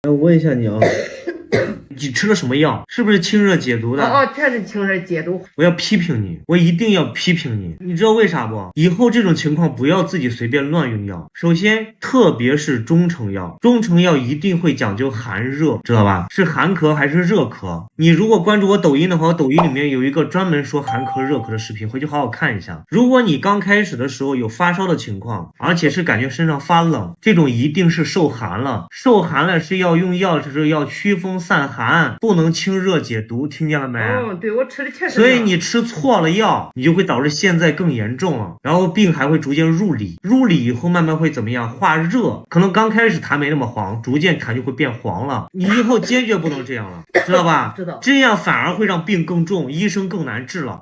我问一下你啊，你吃了什么药？是不是清热解毒的？哦，确实清热解毒。我要批评你，我一定要批评你。你知道为啥不？以后这种情况不要自己随便乱用药。首先，特别是中成药，中成药一定会讲究寒热，知道吧？是寒咳还是热咳？你如果关注我抖音的话，我抖音里面有一个专门说寒咳热咳的视频，回去好好看一下。如果你刚开始的时候有发烧的情况，而且是感觉身上发冷，这种一定是受寒了。受寒了是要用药，是要驱风散寒，不能清热解毒，听见了没？对，我吃的确实。所以你吃错了药，你就会导致现在更严重了，然后病还会逐渐入里，入里以后慢慢会怎么样？化热，可能刚开始痰没那么黄，逐渐痰就会变黄了。你以后坚决不能这样了，知道吧？知道。这样反而会让病更重，医生更难治了。